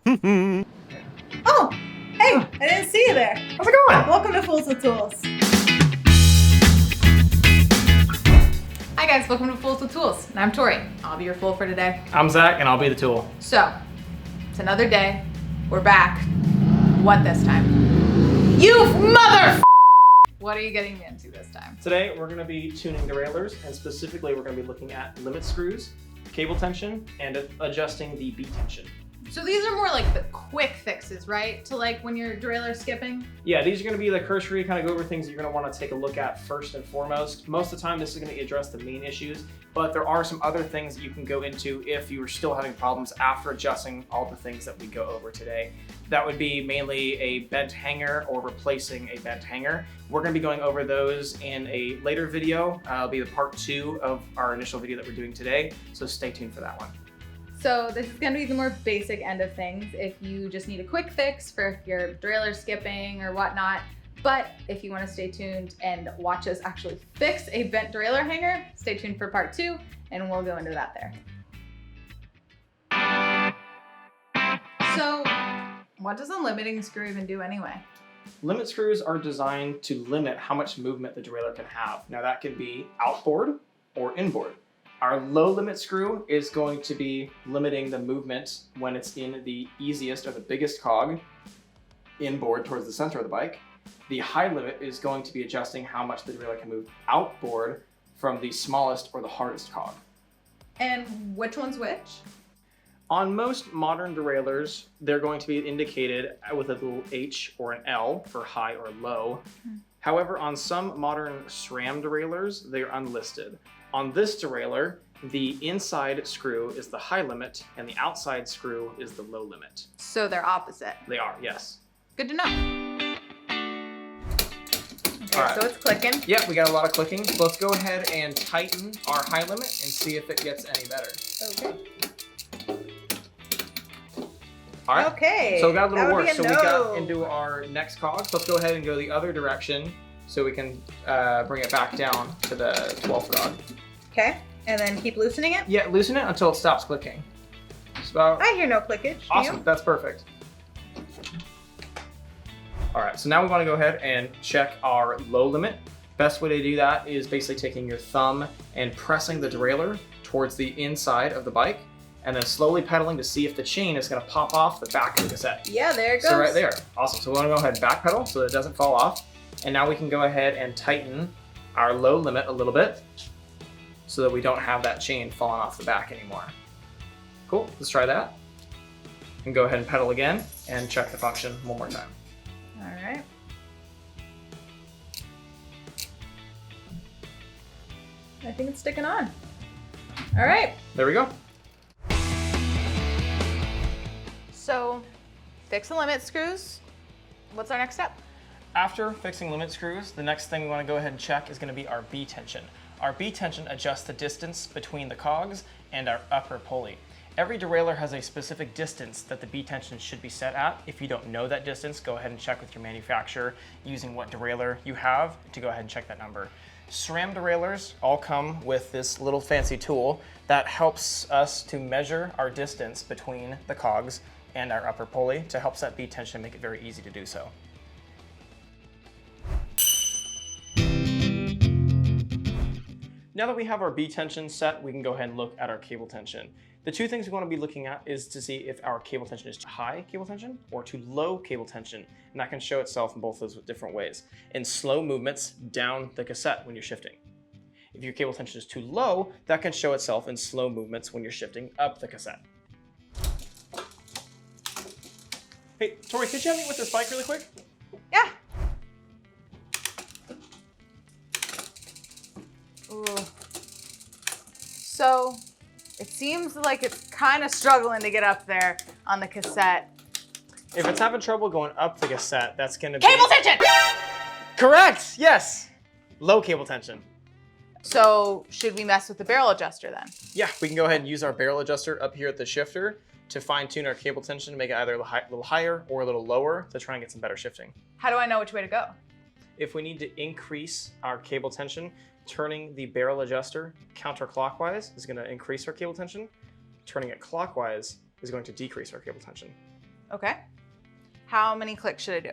Oh, hey, I didn't see you there. How's it going? Welcome to Fools with Tools. Hi guys, welcome to Fools with Tools. And I'm Tori. I'll be your fool for today. I'm Zach, and I'll be the tool. So, it's another day. We're back. What this time? You mother. What are you getting into this time? Today, we're going to be tuning derailleurs, and specifically, we're going to be looking at limit screws, cable tension, and adjusting the B tension. So these are more like the quick fixes, right? To like when you're derailleur skipping? Yeah, these are going to be the cursory kind of go over things that you're going to want to take a look at first and foremost. Most of the time, this is going to address the main issues, but there are some other things that you can go into if you are still having problems after adjusting all the things that we go over today. That would be mainly a bent hanger or replacing a bent hanger. We're going to be going over those in a later video. It'll be the part 2 of our initial video that we're doing today, so stay tuned for that one. So this is going to be the more basic end of things if you just need a quick fix for if you're derailleur skipping or whatnot. But if you want to stay tuned and watch us actually fix a bent derailleur hanger, stay tuned for part 2 and we'll go into that there. So what does a limiting screw even do anyway? Limit screws are designed to limit how much movement the derailleur can have. Now that can be outboard or inboard. Our low limit screw is going to be limiting the movement when it's in the easiest or the biggest cog inboard towards the center of the bike. The high limit is going to be adjusting how much the derailleur can move outboard from the smallest or the hardest cog. And which one's which? On most modern derailleurs, they're going to be indicated with a little H or an L for high or low. However, on some modern SRAM derailleurs, they're unlisted. On this derailleur, the inside screw is the high limit and the outside screw is the low limit. So they're opposite. They are, yes. Good to know. Okay, All right. so it's clicking. Yeah, we got a lot of clicking. Let's go ahead and tighten our high limit and see if it gets any better. Okay. All right. Okay. So we got a little That would worse. be So a we got no. into our next cog. So let's go ahead and go the other direction so we can bring it back down to the 12th cog. Okay, and then keep loosening it? Yeah, loosen it until it stops clicking. It's about... I hear no clickage. Awesome, that's perfect. All right, so now we want to go ahead and check our low limit. Best way to do that is basically taking your thumb and pressing the derailleur towards the inside of the bike, and then slowly pedaling to see if the chain is going to pop off the back of the cassette. Yeah, there it goes. So right there. Awesome. So we want to go ahead and back pedal so that it doesn't fall off. And now we can go ahead and tighten our low limit a little bit so that we don't have that chain falling off the back anymore. Cool. Let's try that. And go ahead and pedal again and check the function one more time. All right. I think it's sticking on. All right. There we go. So, fix the limit screws. What's our next step? After fixing limit screws, the next thing we want to go ahead and check is going to be our B tension. Our B tension adjusts the distance between the cogs and our upper pulley. Every derailleur has a specific distance that the B tension should be set at. If you don't know that distance, go ahead and check with your manufacturer using what derailleur you have to go ahead and check that number. SRAM derailleurs all come with this little fancy tool that helps us to measure our distance between the cogs and our upper pulley to help set B tension and make it very easy to do so. Now that we have our B tension set, we can go ahead and look at our cable tension. The two things we want to be looking at is to see if our cable tension is too high cable tension or too low cable tension. And that can show itself in both those different ways. In slow movements down the cassette when you're shifting. If your cable tension is too low, that can show itself in slow movements when you're shifting up the cassette. Hey, Tori, could you help me with this bike really quick? Yeah. Ooh. So, it seems like it's kind of struggling to get up there on the cassette. If it's having trouble going up the cassette, that's going to be... Cable tension! Correct! Yes! Low cable tension. So, should we mess with the barrel adjuster then? Yeah, we can go ahead and use our barrel adjuster up here at the shifter to fine tune our cable tension to make it either a little higher or a little lower to try and get some better shifting. How do I know which way to go? If we need to increase our cable tension, turning the barrel adjuster counterclockwise is going to increase our cable tension. Turning it clockwise is going to decrease our cable tension. Okay. How many clicks should I do?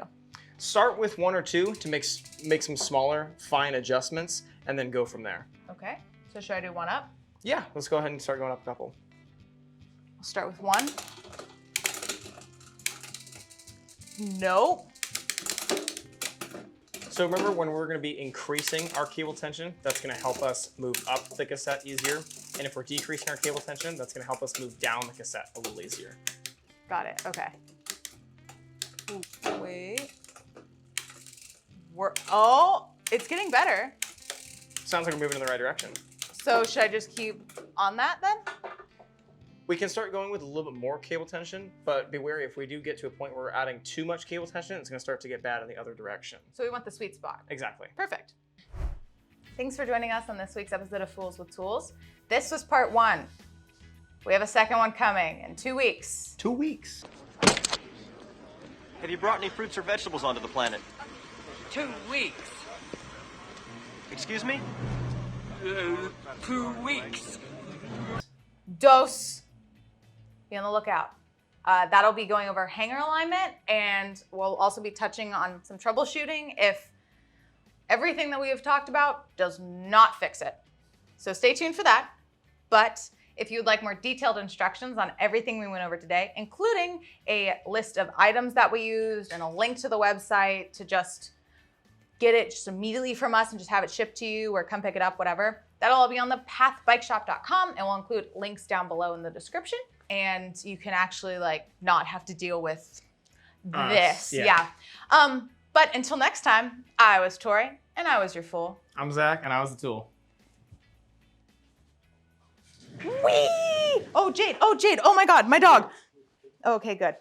Start with 1 or 2 to make some smaller, fine adjustments, and then go from there. Okay. So should I do 1 up? Yeah, let's go ahead and start going up a couple. I'll start with 1. Nope. So remember, when we're going to be increasing our cable tension, that's going to help us move up the cassette easier. And if we're decreasing our cable tension, that's going to help us move down the cassette a little easier. Got it. Okay. Ooh, wait. Oh, it's getting better. Sounds like we're moving in the right direction. So should I just keep on that then? We can start going with a little bit more cable tension, but be wary if we do get to a point where we're adding too much cable tension, it's going to start to get bad in the other direction. So we want the sweet spot. Exactly. Perfect. Thanks for joining us on this week's episode of Fools with Tools. This was part 1. We have a second one coming in 2 weeks. 2 weeks. Have you brought any fruits or vegetables onto the planet? 2 weeks. Excuse me? 2 weeks. Dose. Be on the lookout. That'll be going over hanger alignment, and we'll also be touching on some troubleshooting if everything that we have talked about does not fix it. So stay tuned for that. But if you'd like more detailed instructions on everything we went over today, including a list of items that we used and a link to the website to just get it just immediately from us and just have it shipped to you or come pick it up, whatever, that'll all be on the pathbikeshop.com, and we'll include links down below in the description. And you can actually not have to deal with this. Yeah. But until next time, I was Tori and I was your fool. I'm Zach, and I was the tool. Whee! Oh, Jade. Oh, Jade. Oh my God, my dog. Okay, good.